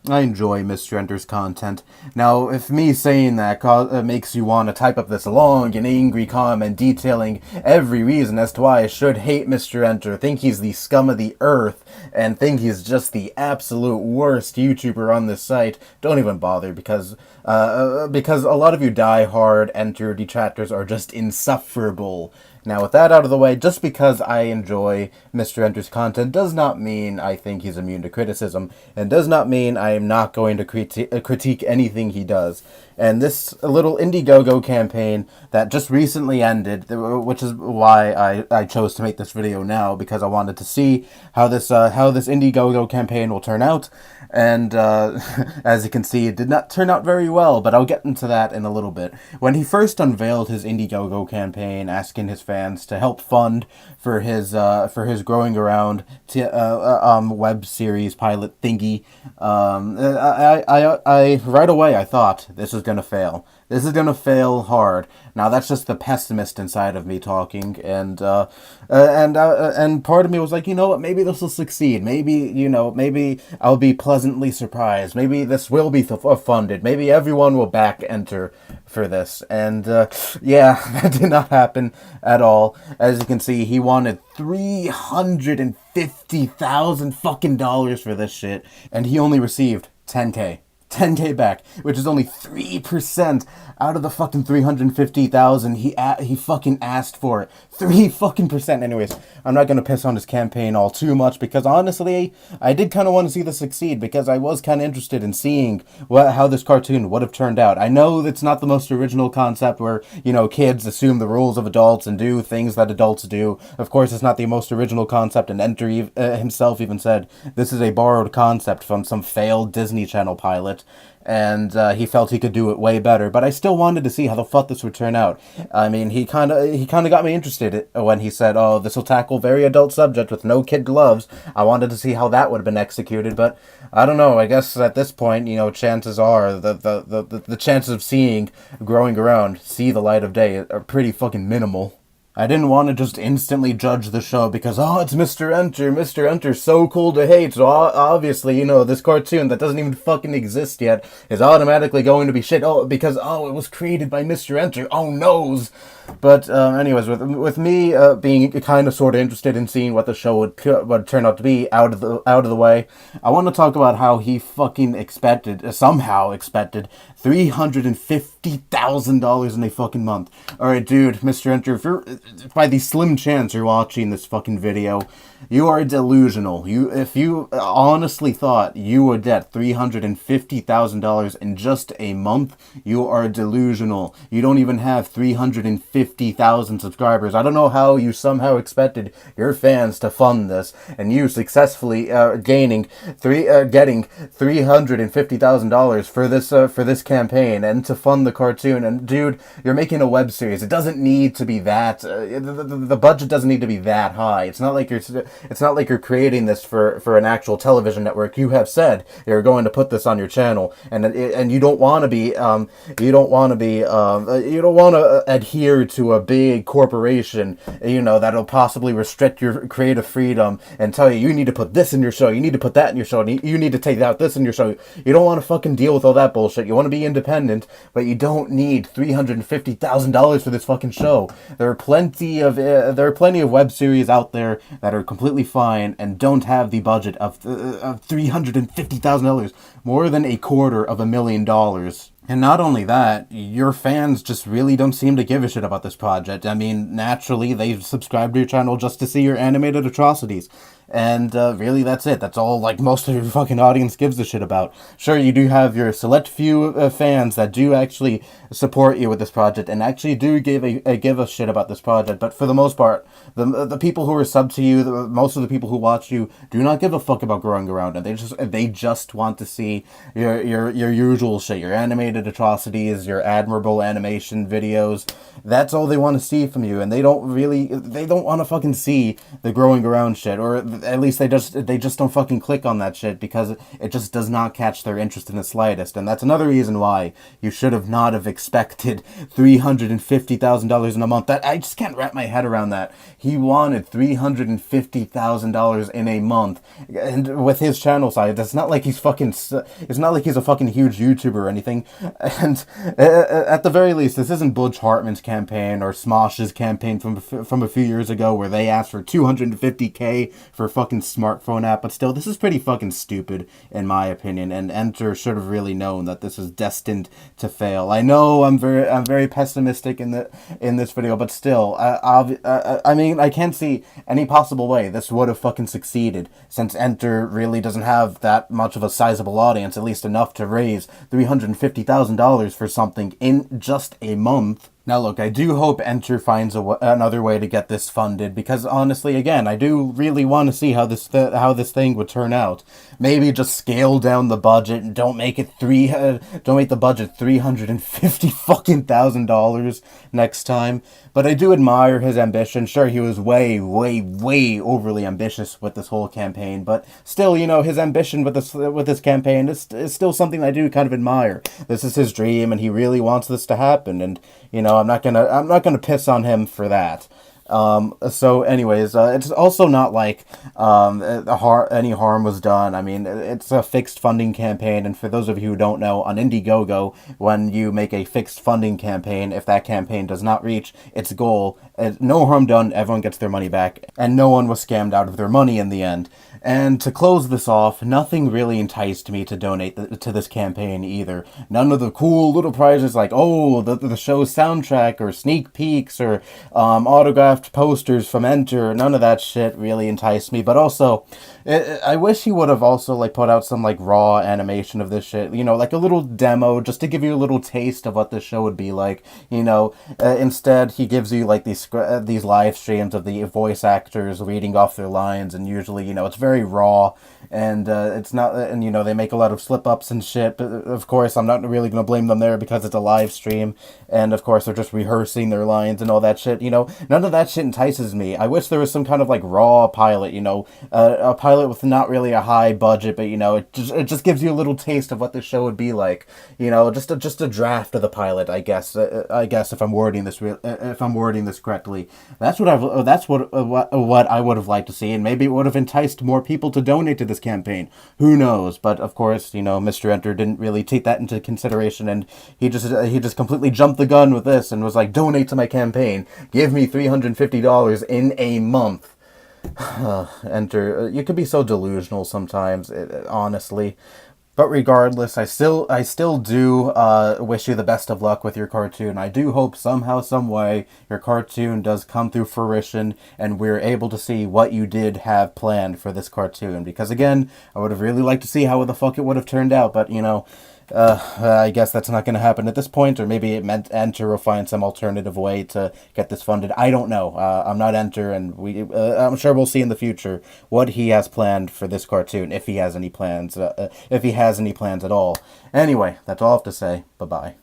I enjoy Mr. Enter's content. Now, if me saying that makes you want to type up this long and angry comment detailing every reason as to why I should hate Mr. Enter, think he's the scum of the earth, and think he's just the absolute worst YouTuber on this site, don't even bother, because a lot of you die-hard Enter detractors are just insufferable. Now, with that out of the way, just because I enjoy Mr. Enter's content does not mean I think he's immune to criticism, and does not mean I am not going to critique anything he does. And this little IndieGoGo campaign that just recently ended, which is why I chose to make this video now, because I wanted to see how this IndieGoGo campaign will turn out. And as you can see, it did not turn out very well, but I'll get into that in a little bit. When he first unveiled his IndieGoGo campaign, asking his fans to help fund for his growing around web series pilot thingy, I right away I thought this is gonna fail. This is gonna fail hard. Now that's just the pessimist inside of me talking, and part of me was like, you know what? Maybe this will succeed. Maybe I'll be pleasantly surprised. Maybe this will be funded. Maybe everyone will back Enter for this. And yeah, that did not happen at all. As you can see, he wanted $350,000 fucking dollars for this shit, and he only received 10K. 10K back, which is only 3% out of the fucking 350,000 he fucking asked for it. 3 fucking percent. Anyways, I'm not gonna piss on his campaign all too much, because honestly, I did kind of want to see this succeed, because I was kind of interested in seeing how this cartoon would have turned out. I know it's not the most original concept where, kids assume the rules of adults and do things that adults do. Of course, it's not the most original concept, and Enter himself even said this is a borrowed concept from some failed Disney Channel pilot, and he felt he could do it way better. But I still wanted to see how the fuck this would turn out. I mean, he kind of got me interested when he said, "Oh, this will tackle very adult subject with no kid gloves." I wanted to see how that would have been executed, but I don't know. I guess at this point, chances are the chances of seeing Growing Around see the light of day are pretty fucking minimal. I didn't want to just instantly judge the show because, it's Mr. Enter. Mr. Enter's so cool to hate. So obviously, this cartoon that doesn't even fucking exist yet is automatically going to be shit. Because it was created by Mr. Enter. Oh, noes. But anyways, with me being kind of sort of interested in seeing what the show would turn out to be out of the way, I want to talk about how he fucking somehow expected $350,000 in a fucking month. All right, dude, Mr. Enter, if by the slim chance you're watching this fucking video, you are delusional. If you honestly thought you would get $350,000 in just a month, you are delusional. You don't even have 350,000 subscribers. I don't know how you somehow expected your fans to fund this, and you successfully getting $350,000 for this campaign and to fund the cartoon. And dude, you're making a web series. It doesn't need to be that. The budget doesn't need to be that high. It's not like you're creating this for an actual television network. You have said you're going to put this on your channel, and you don't want to adhere to a big corporation, that'll possibly restrict your creative freedom and tell you need to put this in your show, you need to put that in your show, and you need to take out this in your show. You don't want to fucking deal with all that bullshit. You want to be independent, but you don't need $350,000 for this fucking show. There are plenty of web series out there that are completely fine and don't have the budget of $350,000, more than $250,000. And not only that, your fans just really don't seem to give a shit about this project. I mean, naturally, they've subscribed to your channel just to see your animated atrocities. And really, that's it. That's all, most of your fucking audience gives a shit about. Sure, you do have your select few fans that do actually support you with this project and actually do give a shit about this project. But for the most part, the people who are sub to you, most of the people who watch you, do not give a fuck about Growing Around. And they just want to see your usual shit, your animated atrocities, your admirable animation videos. That's all they want to see from you, and they don't want to fucking see the Growing Around shit, or at least they just don't fucking click on that shit because it just does not catch their interest in the slightest. And that's another reason why you should have not have expected $350,000 in a month. That I just can't wrap my head around that. He wanted $350,000 in a month, and with his channel size, it's not like he's fucking. It's not like he's a fucking huge YouTuber or anything. And at the very least, this isn't Butch Hartman's campaign or Smosh's campaign from a few years ago where they asked for $250K for a fucking smartphone app. But still, this is pretty fucking stupid in my opinion. And Enter should have really known that this is destined to fail. I know I'm very pessimistic in this video, but still, I mean, I can't see any possible way this would have fucking succeeded, since Enter really doesn't have that much of a sizable audience, at least enough to raise $350,000 for something in just a month. Now look, I do hope Enter finds another way to get this funded, because honestly, again, I do really want to see how this thing would turn out. Maybe just scale down the budget and don't make the budget $350,000 next time. But I do admire his ambition. Sure, he was way overly ambitious with this whole campaign, but still, you know, his ambition with this campaign is still something I do kind of admire. This is his dream, and he really wants this to happen. And you know, I'm not gonna piss on him for that. So anyways, it's also not like any harm was done. I mean, it's a fixed funding campaign, and for those of you who don't know, on IndieGoGo, when you make a fixed funding campaign, if that campaign does not reach its goal, no harm done, everyone gets their money back, and no one was scammed out of their money in the end. And to close this off, nothing really enticed me to donate to this campaign either. None of the cool little prizes like, oh, the show's soundtrack, or sneak peeks, or autographed posters from Enter, none of that shit really enticed me. But also, I wish he would have also like put out some like raw animation of this shit, you know, like a little demo just to give you a little taste of what this show would be like, you know. Instead, he gives you like these live streams of the voice actors reading off their lines, and usually, you know, it's very raw, and it's not, and you know, they make a lot of slip ups and shit. But of course, I'm not really gonna blame them there because it's a live stream, and of course they're just rehearsing their lines and all that shit. You know, none of that shit entices me. I wish there was some kind of like raw pilot, you know, a pilot with not really a high budget, but you know, it just gives you a little taste of what this show would be like. You know, just a draft of the pilot, I guess. If I'm wording this correctly, that's what I would have liked to see, and maybe it would have enticed more people to donate to this campaign. Who knows? But of course, you know, Mr. Enter didn't really take that into consideration, and he just completely jumped the gun with this and was like, donate to my campaign, give me $350 in a month. Enter, you could be so delusional sometimes, honestly. But regardless, I still do wish you the best of luck with your cartoon. I do hope somehow, some way, your cartoon does come through fruition, and we're able to see what you did have planned for this cartoon. Because again, I would have really liked to see how the fuck it would have turned out, but you know, I guess that's not going to happen at this point, or maybe it meant Enter will find some alternative way to get this funded. I don't know. I'm not Enter, and I'm sure we'll see in the future what he has planned for this cartoon, if he has any plans at all. Anyway, that's all I have to say. Bye-bye.